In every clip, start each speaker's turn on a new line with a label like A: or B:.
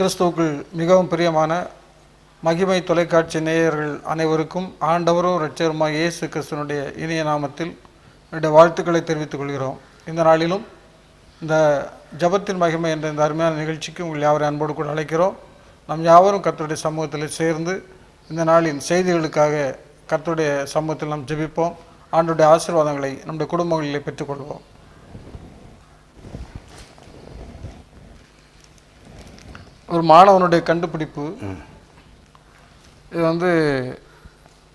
A: கிறிஸ்துவுக்குள் மிகவும் பிரியமான மகிமை தொலைக்காட்சி நேயர்கள் அனைவருக்கும் ஆண்டவரும் இரட்சகருமாகிய இயேசு கிறிஸ்துவனுடைய இனிய நாமத்தில் என்னுடைய வாழ்த்துக்களை தெரிவித்துக் கொள்கிறோம். இந்த நாளிலும் இந்த ஜபத்தின் மகிமை என்ற இந்த அருமையான நிகழ்ச்சிக்கு உங்கள் யாவரை அன்போடு கூட அழைக்கிறோம். நம் யாவரும் கர்த்தருடைய சமூகத்தில் சேர்ந்து இந்த நாளின் செய்திகளுக்காக கர்த்தருடைய சமூகத்தில் நாம் ஜெபிப்போம். ஆண்டவருடைய ஆசீர்வாதங்களை நம்முடைய குடும்பங்களிலே பெற்றுக்கொள்வோம். ஒரு மாணவனுடைய கண்டுபிடிப்பு, இது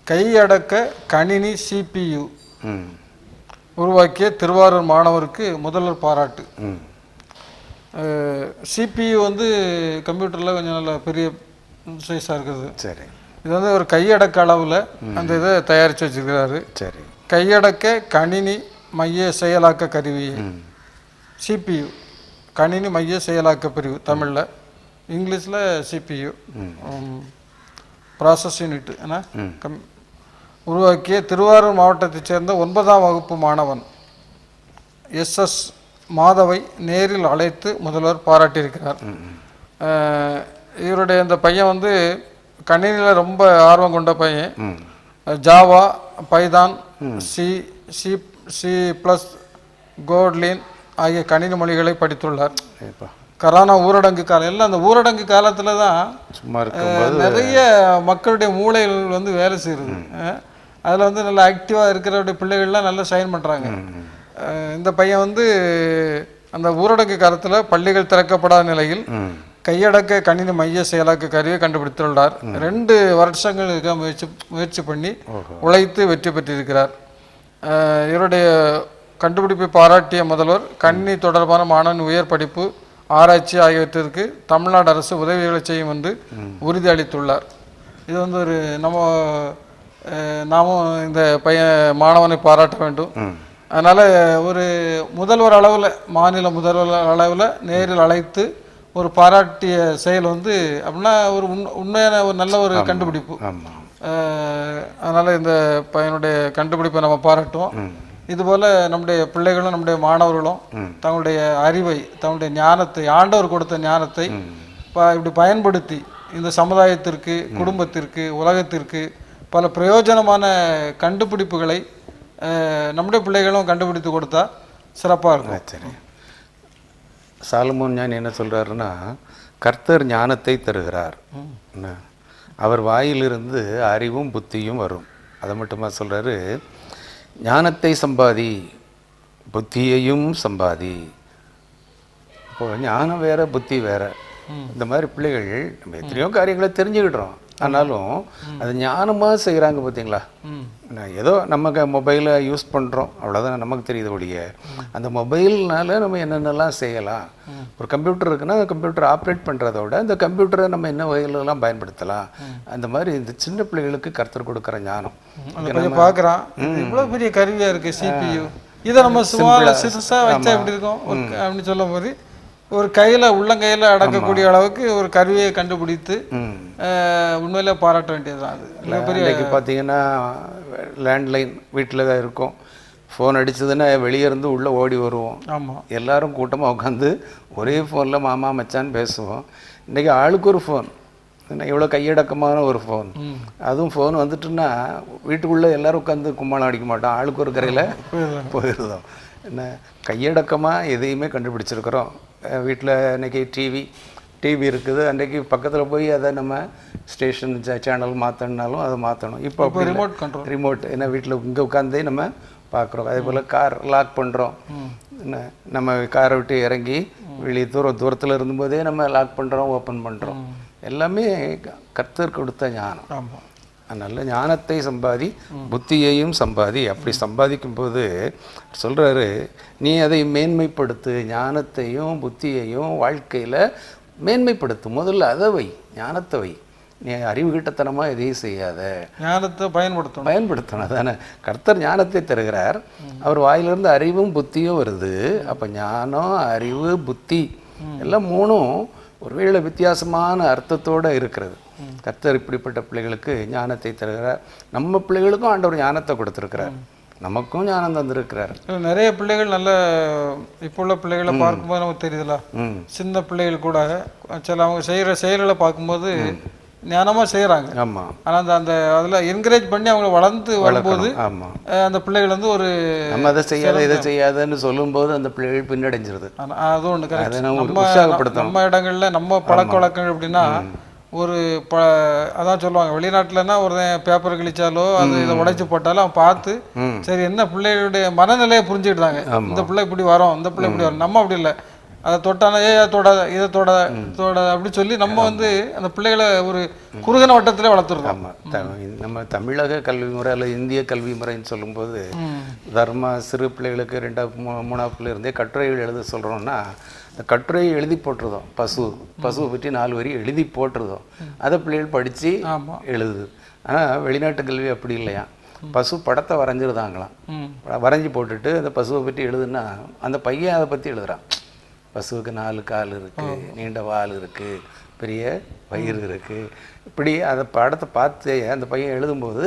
A: கையடக்க கணினி CPU உருவாக்கிய திருவாரூர் மாணவருக்கு முதல்வர் பாராட்டு. CPU கம்ப்யூட்டரில் கொஞ்சம் நல்ல பெரிய சைஸாக இருக்குது. சரி, இது ஒரு கையடக்க அளவில் அந்த இதை தயாரித்து வச்சுருக்கிறாரு. சரி, கையடக்க கணினி மைய செயலாக்க கருவி, CPU கணினி மைய செயலாக்க பிரிவு, தமிழில், இங்கிலீஷில் CPU ப்ராசஸ் யூனிட் என உருவாக்கிய திருவாரூர் மாவட்டத்தைச் சேர்ந்த 9ஆம் வகுப்பு மாணவன் SS மாதவை நேரில் அழைத்து முதல்வர் பாராட்டியிருக்கிறார். இவருடைய இந்த பையன் கணினியில் ரொம்ப ஆர்வம் கொண்ட பையன். ஜாவா, பைதான், C++, கோட்லின் ஆகிய கணினி மொழிகளை படித்துள்ளார். கரோனா ஊரடங்கு காலம், எல்லாம் அந்த ஊரடங்கு காலத்தில் தான் நிறைய மக்களுடைய மூளைகள் வேலை செய்யுது. அதில் நல்லா ஆக்டிவாக இருக்கிற பிள்ளைகள்லாம் நல்லா ஷைன் பண்ணுறாங்க. இந்த பையன் அந்த ஊரடங்கு காலத்தில் பள்ளிகள் திறக்கப்படாத நிலையில் கையடக்க கணினி மைய செயலாக்க கருவியை கண்டுபிடித்துள்ளார். 2 வருஷங்களுக்கு முயற்சி பண்ணி உழைத்து வெற்றி பெற்றிருக்கிறார். இவருடைய கண்டுபிடிப்பை பாராட்டிய முதல்வர் கணினி தொடர்பான மாணவன் உயர் படிப்பு, ஆராய்ச்சி ஆகியவற்றிற்கு தமிழ்நாடு அரசு உதவிகளை செய்யும் என்று உறுதி அளித்துள்ளார். இது ஒரு நாமும் இந்த மாணவனை பாராட்ட வேண்டும். அதனால் ஒரு முதல்வர் அளவில், மாநில முதல்வர் அளவில் நேரில் அழைத்து ஒரு பாராட்டிய செயல் அப்படின்னா ஒரு உண்மையான ஒரு நல்ல ஒரு கண்டுபிடிப்பு. அதனால் இந்த பையனுடைய கண்டுபிடிப்பை நம்ம பாராட்டுவோம். இதுபோல் நம்முடைய பிள்ளைகளும் நம்முடைய மாணவர்களும் தங்களுடைய அறிவை, தங்களுடைய ஞானத்தை, ஆண்டவர் கொடுத்த ஞானத்தை இப்படி பயன்படுத்தி இந்த சமுதாயத்திற்கு, குடும்பத்திற்கு, உலகத்திற்கு பல பிரயோஜனமான கண்டுபிடிப்புகளை நம்முடைய பிள்ளைகளும் கண்டுபிடித்து கொடுத்தா சிறப்பாக இருக்கும்.
B: சரி, சாலமோன் ஞானி என்ன சொல்கிறாருன்னா, கர்த்தர் ஞானத்தை தருகிறார், அவர் வாயிலிருந்து அறிவும் புத்தியும் வரும். அதை மட்டுமா சொல்கிறாரு, ஞானத்தை சம்பாதி, புத்தியையும் சம்பாதி. இப்போ ஞானம் வேற, புத்தி வேற. இந்த மாதிரி பிள்ளைகள் நம்ம எத்தனையோ காரியங்களை தெரிஞ்சுக்கிட்டோம், ஆனாலும் அது ஞானமாக செய்கிறாங்க பார்த்தீங்களா. ஏதோ நமக்கு மொபைலை யூஸ் பண்ணுறோம், அவ்வளோதான் நமக்கு தெரியுது ஒழிய அந்த மொபைல்னால நம்ம என்னென்னலாம் செய்யலாம். ஒரு கம்ப்யூட்டர் இருக்குன்னா அந்த கம்ப்யூட்டர் ஆப்ரேட் பண்ணுறதோட அந்த கம்ப்யூட்டரை நம்ம என்ன வகையிலலாம் பயன்படுத்தலாம். அந்த மாதிரி இந்த சின்ன பிள்ளைகளுக்கு கர்த்தர் கொடுக்குற ஞானம்
A: பார்க்குறான். இவ்வளோ பெரிய கருவியாக இருக்குது CPU. இதை நம்ம சும்மா சிறுசாக வச்சா எப்படி இருக்கும் அப்படின்னு சொல்லும் போது ஒரு உள்ளங்கையில் அடக்கக்கூடிய அளவுக்கு ஒரு கருவியை கண்டுபிடித்து உண்மையிலே பாராட்ட வேண்டியதுதான். அது
B: பெரிய பார்த்தீங்கன்னா லேண்ட்லைன் வீட்டில் தான் இருக்கும். ஃபோன் அடிச்சதுன்னா வெளியே இருந்து உள்ளே ஓடி வருவோம். ஆமாம், எல்லோரும் கூட்டமாக உட்காந்து ஒரே ஃபோனில் மாமா மச்சான்னு பேசுவோம். இன்றைக்கி ஆளுக்கு ஒரு ஃபோன், இவ்வளோ கையடக்கமான ஒரு ஃபோன். அதுவும் ஃபோன் வந்துட்டுன்னா வீட்டுக்குள்ளே எல்லோரும் உட்காந்து கும்மாளம் அடிக்க மாட்டோம், ஆளுக்கு ஒரு கரையில் போயிடுதோம். என்ன கையடக்கமாக எதையுமே கண்டுபிடிச்சிருக்கிறோம். வீட்டில் இன்றைக்கி டிவி இருக்குது, அன்றைக்கி பக்கத்தில் போய் அதை நம்ம ஸ்டேஷன் சேனல் மாற்றணுனாலும் அதை மாற்றணும். இப்போ ரிமோட் ஏன்னா வீட்டில் இங்கே உட்காந்தே நம்ம பார்க்குறோம். அதே போல் கார் லாக் பண்ணுறோம், என்ன நம்ம காரை விட்டு இறங்கி வெளியே தூரத்தில் இருந்தபோதே நம்ம லாக் பண்ணுறோம், ஓப்பன் பண்ணுறோம். எல்லாமே கர்த்தர் கொடுத்த ஞானம். நல்ல ஞானத்தை சம்பாதி, புத்தியையும் சம்பாதி. அப்படி சம்பாதிக்கும்போது சொல்கிறாரு, நீ அதை மேன்மைப்படுத்து, ஞானத்தையும் புத்தியையும் வாழ்க்கையில் மேன்மைப்படுத்து. முதல்ல அதை வை, ஞானத்தை வை. நீ அறிவுகிட்டத்தனமாக எதையும் செய்யாத, ஞானத்தை பயன்படுத்தணும். அதானே கர்த்தர் ஞானத்தை தருகிறார், அவர் வாயிலிருந்து அறிவும் புத்தியும் வருது. அப்போ ஞானம், அறிவு, புத்தி எல்லாம் மூணும் ஒருவேளை வித்தியாசமான அர்த்தத்தோடு இருக்கிறது. கர்த்தர் இப்படிப்பட்ட பிள்ளைகளுக்கு ஞானத்தை தருகிறார். நம்ம பிள்ளைகளுக்கும் ஆண்டவர் ஞானத்தை கொடுத்துருக்கிறார். நமக்கும் ஞானம் தந்திருக்கிறார்.
A: நிறைய பிள்ளைகள் நல்ல இப்போ உள்ள பிள்ளைகளை பார்க்கும்போது நமக்கு தெரியுதுல்ல, சின்ன பிள்ளைகள் கூட சில அவங்க செய்கிற செயல்களை பார்க்கும்போது ஞானமாக செய்கிறாங்க.
B: ஆமாம்.
A: ஆனால் அந்த அதில் என்கரேஜ் பண்ணி அவங்க வளர்ந்து வரும்போது அந்த பிள்ளைகள் வந்து ஒரு
B: நம்ம அதை செய்யாத இதை செய்யாதன்னு சொல்லும்போது அந்த பிள்ளைகள் பின்னடைஞ்சிருது.
A: அது ஒன்று கரெக்ட். நம்ம இடங்கள்ல நம்ம பழக்க வழக்கங்கள் எப்படின்னா, ஒரு அதான் சொல்லுவாங்க, வெளிநாட்டுலன்னா ஒரு பேப்பர் கிழிச்சாலோ அது இதை உடைச்சு போட்டாலும் அவன் பார்த்து சரி என்ன பிள்ளைகளுடைய மனநிலையை புரிஞ்சுக்கிட்டாங்க. இந்த பிள்ளை இப்படி வரும், இந்த பிள்ளை இப்படி வரும். நம்ம அப்படி இல்லை, அதை தொட்டானா தொடாத, இதை தொடாத அப்படி சொல்லி நம்ம வந்து அந்த பிள்ளைகளை ஒரு குறுகன வட்டத்திலே வளர்த்துருக்கோம்.
B: ஆமாம். நம்ம தமிழக கல்வி முறை அல்லது இந்திய கல்வி முறைன்னு சொல்லும்போது தர்மா சிறு பிள்ளைகளுக்கு 2வது 3வது பிள்ளை இருந்தே கட்டுரைகள் எழுத சொல்கிறோம்னா, அந்த கட்டுரையை எழுதி போட்டுருதோம். பசுவை பற்றி 4 வரி எழுதி போட்டுருதோம். அதை பிள்ளைகள் படித்து எழுதுது. ஆனால் வெளிநாட்டு கல்வி அப்படி இல்லையா, பசு படத்தை வரைஞ்சிருந்தாங்களாம். வரைஞ்சி போட்டுட்டு அந்த பசுவை பற்றி எழுதுனா அந்த பையன் அதை பற்றி எழுதுறான். பசுவுக்கு 4 கால் இருக்குது, நீண்ட வால் இருக்குது, பெரிய வயிறு இருக்குது. இப்படி அந்த படத்தை பார்த்து அந்த பையன் எழுதும்போது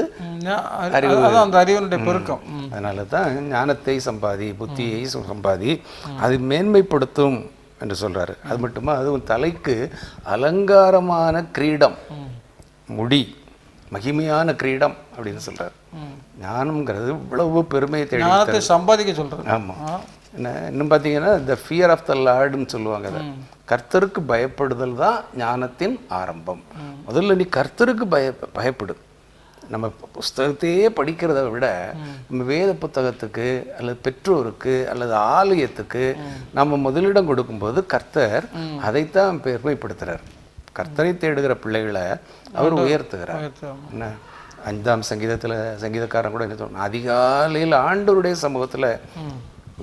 A: அந்த அறிவனுடைய பெருக்கம்.
B: அதனால தான் ஞானத்தை சம்பாதி, புத்தியை சம்பாதி, அது மேன்மைப்படுத்தும் என்று சொல்கிறாரு. அது மட்டுமா, அதுவும் தலைக்கு அலங்காரமான கிரீடம், முடி மகிமையான கிரீடம் அப்படின்னு சொல்கிறார். ஞானம்ங்கிறது இவ்வளவு பெருமையை தேடி
A: சம்பாதிக்க சொல்கிறார்.
B: ஆமாம். என்ன இன்னும் பார்த்தீங்கன்னா, த ஃபியர் ஆஃப் த லார்டுன்னு சொல்லுவாங்க. அதை கர்த்தருக்கு பயப்படுதல் தான் ஞானத்தின் ஆரம்பம். முதல்ல நீ கர்த்தருக்கு பயப்படு. நம்ம புஸ்தகத்தையே படிக்கிறத விட நம்ம வேத புத்தகத்துக்கு அல்லது பெற்றோருக்கு அல்லது ஆலயத்துக்கு நம்ம முதலிடம் கொடுக்கும்போது கர்த்தர் அதைத்தான் பெருமைப்படுத்துகிறார். கர்த்தரை தேடுகிற பிள்ளைகளை அவர் உயர்த்துகிறார். என்ன 5ஆம் சங்கீதத்தில் சங்கீதக்காரன் கூட என்ன சொன்னான், அதிகாலையில் ஆண்டவருடைய சமூகத்தில்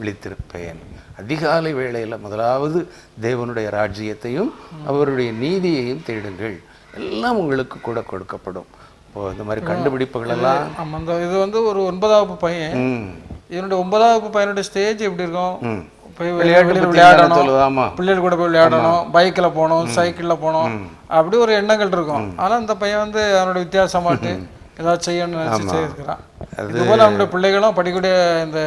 B: விழித்திருப்பேன். அதிகாலை வேளையில் முதலாவது தேவனுடைய ராஜ்யத்தையும் அவருடைய நீதியையும் தேடுங்கள், எல்லாம் உங்களுக்கு கூட கொடுக்கப்படும். இப்போ இந்த மாதிரி கண்டுபிடிப்புகள் எல்லாம்
A: இது வந்து ஒரு 9வது பையன், என்னுடைய 9வது பையனுடைய ஸ்டேஜ் எப்படி இருக்கும், விளையாடணும், பிள்ளைகள் கூட போய் விளையாடணும், பைக்கில் போகணும், சைக்கிளில் போகணும், அப்படி ஒரு எண்ணங்கள் இருக்கும். ஆனால் இந்த பையன் வந்து அவனோட வித்தியாசமாட்டு ஏதாவது செய்யணும்னு நினச்சி செய்திருக்கிறான். இதுபோல் நம்முடைய பிள்ளைகளும் படிக்கக்கூடிய இந்த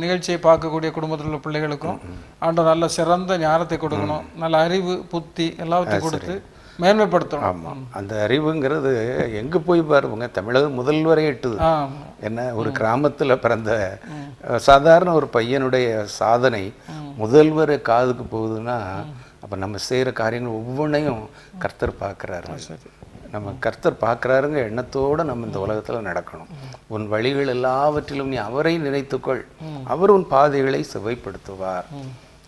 A: நிகழ்ச்சியை பார்க்கக்கூடிய குடும்பத்தில் உள்ள பிள்ளைகளுக்கும் ஆண்டவர் நல்ல சிறந்த ஞானத்தை கொடுக்கணும், நல்ல அறிவு புத்தி எல்லாத்தையும் கொடுத்து மேன்மைப்படுத்தணும்.
B: ஆமாம். அந்த அறிவுங்கிறது எங்கே போய் பாருங்க, தமிழக முதல்வரை எட்டுது. என்ன, ஒரு கிராமத்தில் பிறந்த சாதாரண ஒரு பையனுடைய சாதனை முதல்வர் காதுக்கு போகுதுன்னா, அப்போ நம்ம செய்கிற காரியங்கள் ஒவ்வொன்றையும் கர்த்தர் பார்க்குறாரு. நம்ம கர்த்தர் பார்க்குறாருங்க எண்ணத்தோடு நம்ம இந்த உலகத்தில் நடக்கணும். உன் வழிகள் எல்லாவற்றிலும் நீ அவரை நினைத்துக்கொள், அவர் உன் பாதைகளை செவ்வாய்ப்படுத்துவார்.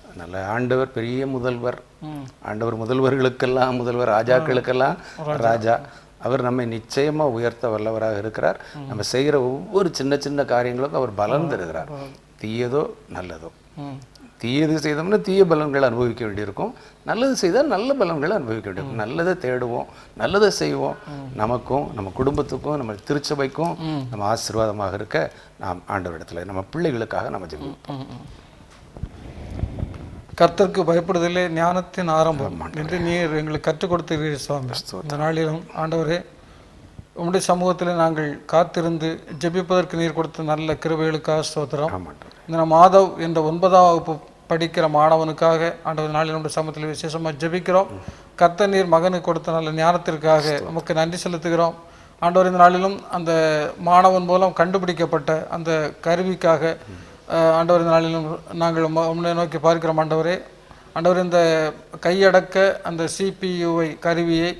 B: அதனால் ஆண்டவர் பெரிய முதல்வர். ஆண்டவர் முதல்வர்களுக்கெல்லாம் முதல்வர், ராஜாக்களுக்கெல்லாம் ராஜா. அவர் நம்மை நிச்சயமாக உயர்த்த வல்லவராக இருக்கிறார். நம்ம செய்கிற ஒவ்வொரு சின்ன சின்ன காரியங்களுக்கும் அவர் பலன் தருகிறார். தீயதோ நல்லதோ, தீயது செய்தோம்னா தீய பலன்களை அனுபவிக்க வேண்டியிருக்கும், நல்லது செய்தால் நல்ல பலன்களை அனுபவிக்க வேண்டியிருக்கும். நல்லதை தேடுவோம், நல்லதை செய்வோம். நமக்கும் நம்ம குடும்பத்துக்கும் நம்ம திருச்சபைக்கும் நம்ம ஆசீர்வாதமாக இருக்க நாம் ஆண்டவரிடத்தில் நம்ம பிள்ளைகளுக்காக நம்ம ஜெபிப்போம்.
A: கர்த்தருக்கு பயப்படுதலே ஞானத்தின் ஆரம்பம் என்று நீர் எங்களுக்கு கற்றுக் கொடுத்தீர்கள் சுவாமி. இந்த நாளிலும் ஆண்டவரே, உம்முடைய சமூகத்தில் நாங்கள் காத்திருந்து ஜெபிப்பதற்கு நீர் கொடுத்த நல்ல கிருபைகளுக்காக ஸ்தோத்திரம். இந்த மாதவ் என்ற 9ஆம் வகுப்பு படிக்கிற மாணவனுக்காக ஆண்டவர் நாளில் நம்முடைய சமூகத்தில் விசேஷமாக ஜெபிக்கிறோம். கர்த்தர் நீர் மகனுக்கு கொடுத்த நல்ல ஞானத்திற்காக நமக்கு நன்றி செலுத்துகிறோம். ஆண்டவர் இந்த நாளிலும் அந்த மாணவன் மூலம் கண்டுபிடிக்கப்பட்ட அந்த கருவிக்காக ஆண்டவர் இந்த நாளிலும் நாங்கள் உன்னை நோக்கி பார்க்கிறோம். ஆண்டவர் இந்த கையடக்க அந்த சிபியுவை கருவியை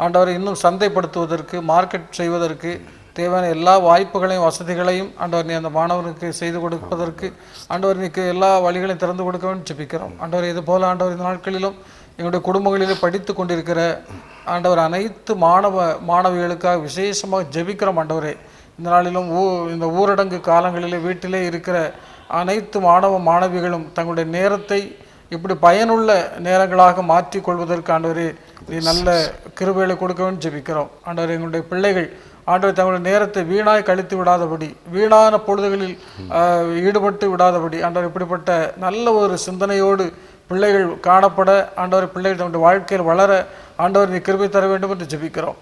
A: ஆண்டவரை இன்னும் சந்தைப்படுத்துவதற்கு, மார்க்கெட் செய்வதற்கு தேவையான எல்லா வாய்ப்புகளையும் வசதிகளையும் ஆண்டவர் நீ அந்த மாணவனுக்கு செய்து கொடுப்பதற்கு ஆண்டவர் நீக்கு எல்லா வழிகளையும் திறந்து கொடுக்க வேண்டும் ஜெபிக்கிறோம். ஆண்டவர் இது போல் ஆண்டவர் இந்த நாட்களிலும் எங்களுடைய குடும்பங்களிலே படித்து கொண்டிருக்கிற ஆண்டவர் அனைத்து மாணவிகளுக்காக விசேஷமாக ஜெபிக்கிறோம். ஆண்டவரே, இந்த நாளிலும் இந்த ஊரடங்கு காலங்களிலே வீட்டிலே இருக்கிற அனைத்து மாணவிகளும் தங்களுடைய நேரத்தை இப்படி பயனுள்ள நேரங்களாக மாற்றிக்கொள்வதற்கு ஆண்டவரே நீ நல்ல கிருபைகளை கொடுக்க வேண்டும் ஜெபிக்கிறோம். ஆண்டவர் எங்களுடைய பிள்ளைகள் ஆண்டவர் தங்களுடைய நேரத்தை வீணாய் கழித்து விடாதபடி, வீணான பொழுதுகளில் ஈடுபட்டு விடாதபடி ஆண்டவர் இப்படிப்பட்ட நல்ல ஒரு சிந்தனையோடு பிள்ளைகள் காணப்பட, ஆண்டவர் பிள்ளைகள் தங்களுடைய வாழ்க்கையில் வளர ஆண்டவர் நீ கிருபை தர வேண்டும் என்று ஜெபிக்கிறோம்.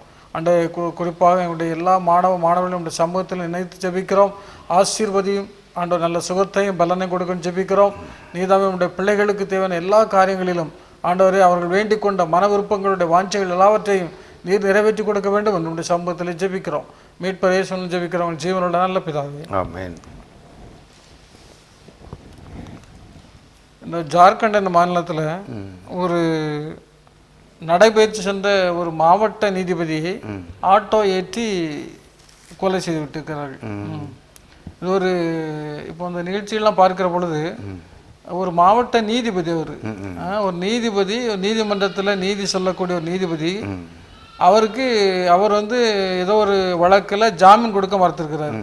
A: குறிப்பாக எங்களுடைய எல்லா மாணவர்களும் நம்முடைய சமூகத்தில் நினைத்து ஜெபிக்கிறோம். ஆசீர்வதியும் ஆண்டவர், நல்ல சுகத்தையும் பலனையும் கொடுக்கணும் ஜெபிக்கிறோம். நீதாமே நம்முடைய பிள்ளைகளுக்கு தேவையான எல்லா காரியங்களிலும் ஆண்டவரே அவர்கள் வேண்டிக் கொண்ட மன விருப்பங்களுடைய வாஞ்சைகள் எல்லாவற்றையும் நீர் நிறைவேற்றி கொடுக்க வேண்டும். நம்முடைய சமூகத்தில் ஜெபிக்கிறோம். மீட்பர் இயேசுவின் ஜெபிக்கிறோம் ஜீவனோட நல்ல பிதாவே, ஆமென். இந்த ஜார்க்கண்ட் என்ற மாநிலத்தில் ஒரு நடைபயிற்சி சென்ற ஒரு மாவட்ட நீதிபதியை ஆட்டோ ஏற்றி கொலை செய்து விட்டிருக்கிறார்கள். இது ஒரு இப்போ அந்த நிகழ்ச்சியெல்லாம் பார்க்கிற பொழுது ஒரு மாவட்ட நீதிபதி ஒரு நீதிபதி நீதிமன்றத்தில் நீதி சொல்லக்கூடிய ஒரு நீதிபதி அவர் வந்து ஏதோ ஒரு வழக்கில் ஜாமீன் கொடுக்க மறுத்திருக்கிறாரு.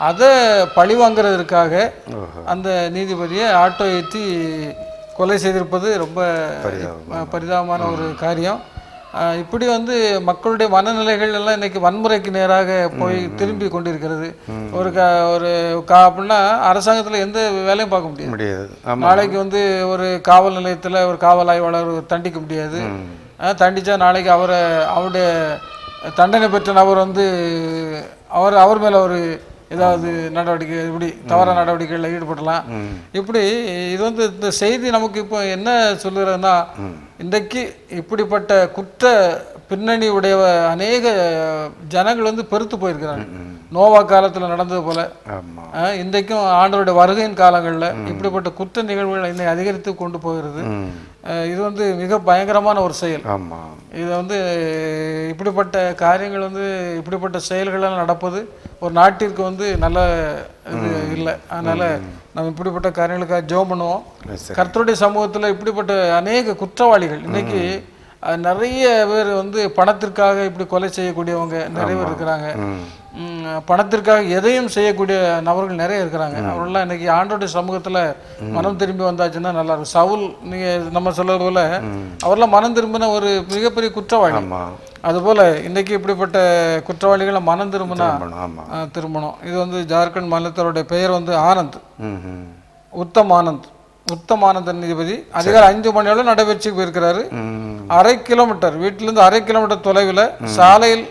A: அதை பழி வாங்குறதற்காக அந்த நீதிபதியை ஆட்டோ ஏற்றி கொலை செய்திருப்பது ரொம்ப பரிதாபமான ஒரு காரியம். இப்படி வந்து மக்களுடைய மனநிலைகள் எல்லாம் இன்னைக்கு வன்முறைக்கு நேராக போய் திரும்பி கொண்டிருக்கிறது. அப்படின்னா அரசாங்கத்தில் எந்த வேலையும் பார்க்க முடியாது. நாளைக்கு வந்து ஒரு காவல் நிலையத்தில் ஒரு காவல் ஆய்வாளர் தண்டிக்க முடியாது. தண்டிச்சா நாளைக்கு அவருடைய தண்டனை பெற்ற நபர் வந்து அவர் மேலே ஒரு ஏதாவது நடவடிக்கை இப்படி தவறான நடவடிக்கைகளில் ஈடுபடலாம். இப்படி இது வந்து இந்த செய்தி நமக்கு இப்போ என்ன சொல்லுறதுன்னா, இன்றைக்கு இப்படிப்பட்ட குற்ற பின்னணி உடைய அநேக ஜனங்கள் வந்து பெருத்து போயிருக்கிறாங்க. நோவா காலத்தில் நடந்தது போல இன்றைக்கும் ஆண்டவருடைய வருகையின் காலங்களில் இப்படிப்பட்ட குற்ற நிகழ்வுகள் இன்னை அதிகரித்து கொண்டு போகிறது. இது வந்து மிக பயங்கரமான ஒரு செயல். இது வந்து இப்படிப்பட்ட காரியங்கள் வந்து இப்படிப்பட்ட செயல்கள் நடப்பது ஒரு நாட்டிற்கு வந்து நல்ல இது இல்லை. அதனால நம்ம இப்படிப்பட்ட காரியங்களுக்காக ஜெபம் பண்ணுவோம். கர்த்தருடைய சமூகத்தில் இப்படிப்பட்ட அநேக குற்றவாளிகள் இன்னைக்கு நிறைய பேர் வந்து பணத்திற்காக இப்படி கொலை செய்யக்கூடியவங்க நிறைய பேர் இருக்கிறாங்க. பணத்திற்காக எதையும் செய்யக்கூடிய நபர்கள் நிறைய இருக்கிறாங்க. அவர்கள்லாம் இன்னைக்கு ஆண்டோடைய சமூகத்தில் மனம் திரும்பி வந்தாச்சுன்னா நல்லா இருக்கும். சவுல் நம்ம சொல்றது போல அவரெல்லாம் மனம் திரும்பின ஒரு மிகப்பெரிய குற்றவாளி. அதுபோல இன்னைக்கு இப்படிப்பட்ட குற்றவாளிகளை மனம் திரும்பணும். இது வந்து ஜார்க்கண்ட் மாநிலத்தோடைய பெயர் வந்து ஆனந்த், உத்தம் ஆனந்த் நீதிபதி. அதிகாலை 5 மணி அளவு நடைபெற்றுக்கு போயிருக்கிறாரு. 1/2 கிலோமீட்டர் வீட்டிலிருந்து 1/2 கிலோமீட்டர் தொலைவில் சாலையில்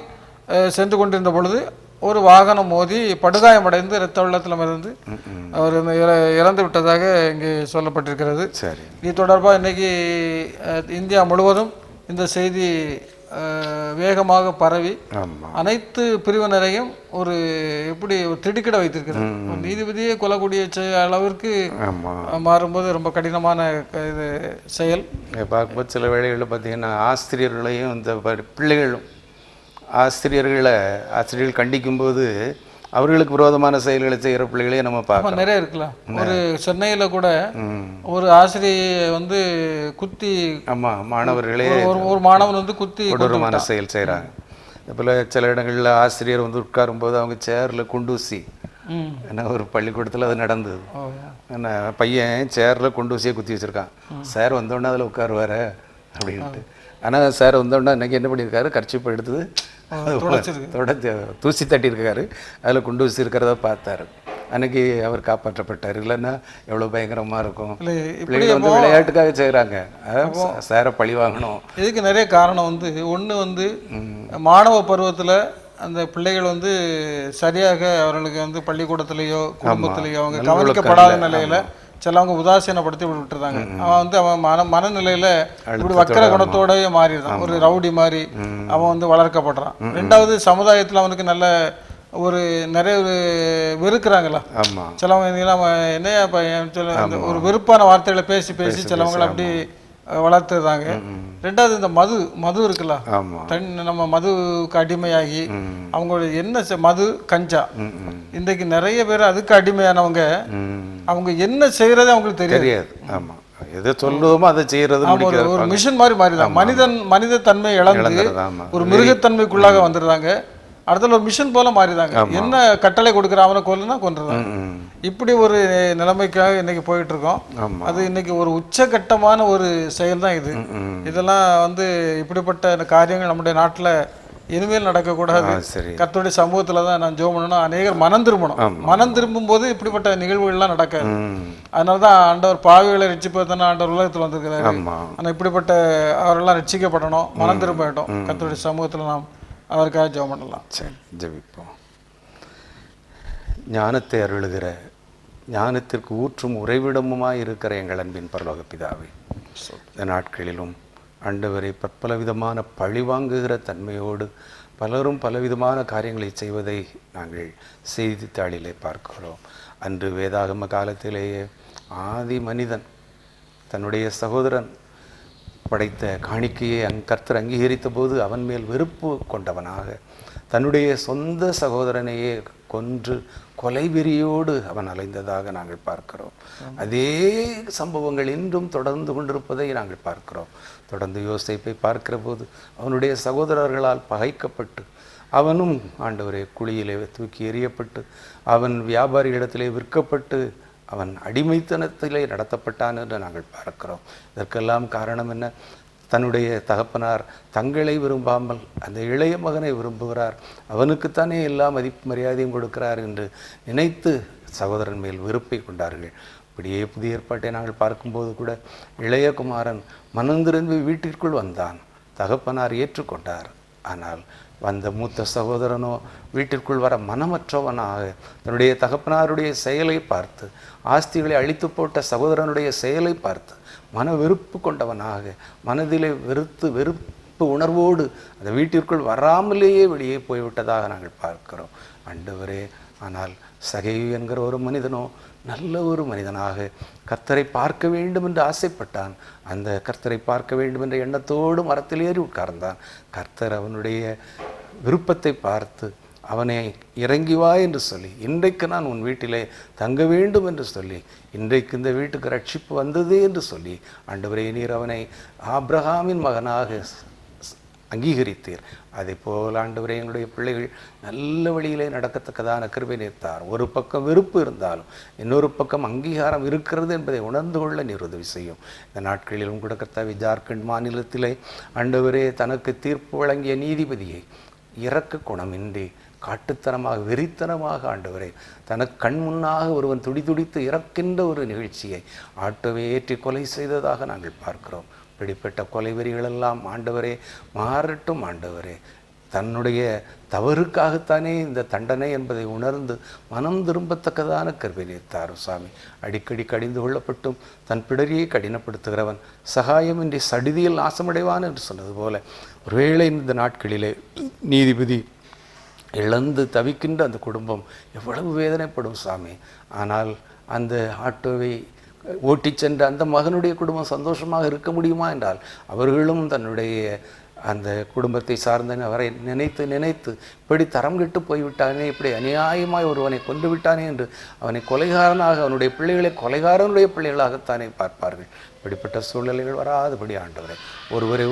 A: சென்று கொண்டிருந்த பொழுது ஒரு வாகனம் மோதி படுகாயமடைந்து இரத்த வெள்ளத்தில் இருந்து அவர் இறந்து விட்டதாக இங்கே சொல்லப்பட்டிருக்கிறது. இது தொடர்பாக இன்னைக்கு இந்தியா முழுவதும் இந்த செய்தி வேகமாக பரவி அனைத்து பிரிவினரையும் ஒரு எப்படி திடுக்கிட வைத்திருக்கிறது. நீதிபதியை கொல்லக்கூடிய அளவிற்கு மாறும்போது ரொம்ப கடினமான இது செயல்.
B: பார்க்கும்போது சில வேளைகளில் பார்த்தீங்கன்னா ஆசிரியர்களையும் இந்த பிள்ளைகளும் ஆசிரியர்கள் கண்டிக்கும்போது அவர்களுக்கு விரோதமான செயல்களை செய்கிற பிள்ளைகளையும் நம்ம பார்க்கலாம்.
A: நிறைய இருக்கலாம். ஒரு சென்னையில் கூட ஒரு ஆசிரியை வந்து குத்தி
B: மாணவர்களே
A: ஒரு மாணவன் வந்து குத்தி
B: கொடூரமான செயல் செய்கிறாங்க. இதுபோல் சில இடங்களில் ஆசிரியர் வந்து உட்காரும்போது அவங்க சேரில் குண்டூசி ஏன்னா ஒரு பள்ளிக்கூடத்தில் அது நடந்தது. என்ன பையன் சேரில் குண்டூசியை குத்தி வச்சுருக்கான். சார் வந்தோடனே அதில் உட்காருவார் அப்படின்ட்டு. ஆனால் சார் வந்தோடனே இன்றைக்கி என்ன பண்ணியிருக்காரு, கர்ச்சீப்பை எடுத்தது தூசி தட்டியிருக்காரு. அதில் குண்டு ஊசி இருக்கிறத பார்த்தாரு. அன்னைக்கு அவர் காப்பாற்றப்பட்டார். இல்லைன்னா எவ்வளோ பயங்கரமாக இருக்கும். பிள்ளைகள் வந்து விளையாட்டுக்காக செய்கிறாங்க, சாரை பழி வாங்கணும்.
A: இதுக்கு நிறைய காரணம் வந்து ஒன்று வந்து மாணவ பருவத்தில் அந்த பிள்ளைகள் வந்து சரியாக அவர்களுக்கு வந்து பள்ளிக்கூடத்துலேயோ குடும்பத்திலேயோ அவங்க கவனிக்கப்படாத நிலையில் சிலவங்க உதாசீனப்படுத்தி விட்டுறாங்க. அவன் வந்து அவன் மனநிலையில இப்படி வக்கர குணத்தோடய மாறிடுறான். ஒரு ரவுடி மாதிரி அவன் வந்து வளர்க்கப்படுறான். ரெண்டாவது சமுதாயத்தில் அவனுக்கு நல்ல ஒரு நிறைய வெறுக்கிறாங்களா சிலவங்க. என்னையா ஒரு வெறுப்பான வார்த்தைகளை பேசி பேசி சிலவங்களை அப்படி வளர்த்துறாங்க. ரெண்டாவது இந்த மது இருக்குல்ல, நம்ம மதுக்கு அடிமையாகி அவங்களோட என்ன மது கஞ்சா இன்றைக்கு நிறைய பேர் அதுக்கு அடிமையானவங்க. அவங்க என்ன செய்யறது அவங்களுக்கு தெரியாது.
B: ஆமா, எதை சொல்லுவோமோ அதை செய்யறது
A: ஒரு மிஷின் மாதிரி மாறிதான். மனித தன்மை இழந்து ஒரு மிருகத்தன்மைக்குள்ளாக வந்துடுறாங்க. அடுத்த ஒரு மிஷின் போல மாறிதாங்க. என்ன கட்டளை கொடுக்குற அவனை கொல்லுனா கொன்றுறாங்க. இப்படி ஒரு நிலைமைக்காக இன்னைக்கு போயிட்டு இருக்கோம். அது இன்னைக்கு ஒரு உச்சகட்டமான ஒரு செயல் தான் இது. இதெல்லாம் வந்து இப்படிப்பட்ட காரியங்கள் நம்முடைய நாட்டில் இனிமேல் நடக்கக்கூடாது.
B: சரி.
A: கர்த்தருடைய சமூகத்தில் தான் நான் ஜெபம் பண்ணணும். அநேகர் மனம் திரும்பணும். மனம் திரும்பும் போது இப்படிப்பட்ட நிகழ்வுகள்லாம் நடக்காது. அதனால தான் ஆண்டவர் பாவிகளை ரட்சிப்பதான ஆண்டவர் உலகத்தில் வந்திருக்கிறாரு. ஆனால் இப்படிப்பட்ட அவரெல்லாம் ரட்சிக்கப்படணும், மனம் திரும்ப வேண்டும். கர்த்தருடைய சமூகத்தில் நாம் அவருக்காக ஜெபம் பண்ணலாம்.
B: சரி, ஜெபிப்போம். ஞானத்தை அருளுகிற, ஞானத்திற்கு ஊற்றும் உறைவிடமுமாய் இருக்கிற எங்கள் அன்பின் பரலோக பிதாவே, இந்த நாட்களிலும் ஆண்டவரை பற்பல விதமான பழிவாங்குகிற தன்மையோடு பலரும் பலவிதமான காரியங்களை செய்வதை நாங்கள் செய்தித்தாளிலே பார்க்கிறோம். அன்று வேதாகம காலத்திலேயே ஆதி மனிதன் தன்னுடைய சகோதரன் படைத்த காணிக்கையை கர்த்தர் அங்கீகரித்த போது அவன் மேல் வெறுப்பு கொண்டவனாக தன்னுடைய சொந்த சகோதரனையே கொன்று கொலைவெறியோடு அவன் அலைந்ததாக நாங்கள் பார்க்கிறோம். அதே சம்பவங்கள் இன்றும் தொடர்ந்து கொண்டிருப்பதை நாங்கள் பார்க்கிறோம். தொடர்ந்து யோசேப்பை பார்க்கிற போது அவனுடைய சகோதரர்களால் பகைக்கப்பட்டு அவனும் ஆண்டவரே குழியிலே தூக்கி எறியப்பட்டு அவன் வியாபாரிகளிடத்திலே விற்கப்பட்டு அவன் அடிமைத்தனத்திலே நடத்தப்பட்டான் என்று நாங்கள் பார்க்கிறோம். இதற்கெல்லாம் காரணம் என்ன? தன்னுடைய தகப்பனார் தங்களை விரும்பாமல் அந்த இளைய மகனை விரும்புகிறார், அவனுக்குத்தானே எல்லா மதிப்பு மரியாதையும் கொடுக்கிறார் என்று நினைத்து சகோதரன் மேல் வெறுப்பை கொண்டார்கள். இப்படியே புதிய ஏற்பாட்டை நாங்கள் பார்க்கும்போது கூட இளைய குமாரன் மனந்திரும்பி வீட்டிற்குள் வந்தான், தகப்பனார் ஏற்றுக்கொண்டார். ஆனால் வந்த மூத்த சகோதரனோ வீட்டிற்குள் வர மனமற்றவனாக தன்னுடைய தகப்பனாருடைய செயலை பார்த்து, ஆஸ்திகளை அழித்து போட்ட சகோதரனுடைய செயலை பார்த்து மன வெறுப்பு கொண்டவனாக மனதிலே வெறுப்பு உணர்வோடு அந்த வீட்டிற்குள் வராமலேயே வெளியே போய்விட்டதாக நாங்கள் பார்க்கிறோம். ஆண்டவரே, ஆனால் சகேயு என்கிற ஒரு மனிதனோ நல்ல ஒரு மனிதனாக கர்த்தரை பார்க்க வேண்டும் என்று ஆசைப்பட்டான். அந்த கர்த்தரை பார்க்க வேண்டும் என்ற எண்ணத்தோடு மரத்தில் ஏறி உட்கார்ந்தான். கர்த்தர் அவனுடைய விருப்பத்தை பார்த்து அவனை இறங்கி வா என்று சொல்லி, இன்றைக்கு நான் உன் வீட்டிலே தங்க வேண்டும் என்று சொல்லி, இன்றைக்கு இந்த வீட்டுக்கு ரட்சிப்பு வந்தது என்று சொல்லி, ஆண்டவரே நீர் அவனை ஆபிரகாமின் மகனாக அங்கீகரித்தீர். அதே போல் ஆண்டவரே எங்களுடைய பிள்ளைகள் நல்ல வழியிலே நடக்கத்தக்கதான கிருபை நீர்த்தார். ஒரு பக்கம் வெறுப்பு இருந்தாலும் இன்னொரு பக்கம் அங்கீகாரம் இருக்கிறது என்பதை உணர்ந்து கொள்ள நீர் உதவி செய்யும். இந்த நாட்களிலும் கூட கர்த்தாவே ஜார்க்கண்ட் மாநிலத்திலே ஆண்டவரே தனக்கு தீர்ப்பு வழங்கிய நீதிபதியை இரக்க குணமின்றி காட்டுத்தனமாக வெறித்தனமாக ஆண்டவரே தனக்கு கண் முன்னாக ஒருவன் துடிதுடித்து இறக்கின்ற ஒரு நிகழ்ச்சியை ஆட்டோவை ஏற்றி கொலை செய்ததாக நாங்கள் பார்க்கிறோம். இப்படிப்பட்ட கொலைவெறிகளெல்லாம் ஆண்டவரே மாறட்டும். ஆண்டவரே தன்னுடைய தவறுக்காகத்தானே இந்த தண்டனை என்பதை உணர்ந்து மனம் திரும்பத்தக்கதான கருவை நீர்த்தார் சாமி. அடிக்கடி கடிந்து கொள்ளப்பட்டும் தன் பிடரியை கடினப்படுத்துகிறவன் சகாயமின்றி சடிதியில் நாசமடைவான் என்று சொன்னது போல ஒருவேளை இந்த நாட்களிலே நீதிபதி இழந்து தவிக்கின்ற அந்த குடும்பம் எவ்வளவு வேதனைப்படும் சாமி. ஆனால் அந்த ஆட்டோவை ஓட்டி சென்ற அந்த மகனுடைய குடும்பம் சந்தோஷமாக இருக்க முடியுமா என்றால் அவர்களும் தன்னுடைய அந்த குடும்பத்தை சார்ந்த அவரை நினைத்து நினைத்து இப்படி தரம் கெட்டு போய்விட்டானே, இப்படி அநியாயமாய் ஒருவனை கொண்டு விட்டானே என்று அவனை கொலைகாரனாக அவனுடைய பிள்ளைகளை கொலைகாரனுடைய பிள்ளைகளாகத்தானே பார்ப்பார்கள். இப்படிப்பட்ட சூழ்நிலைகள் வராதபடி ஆண்டவரை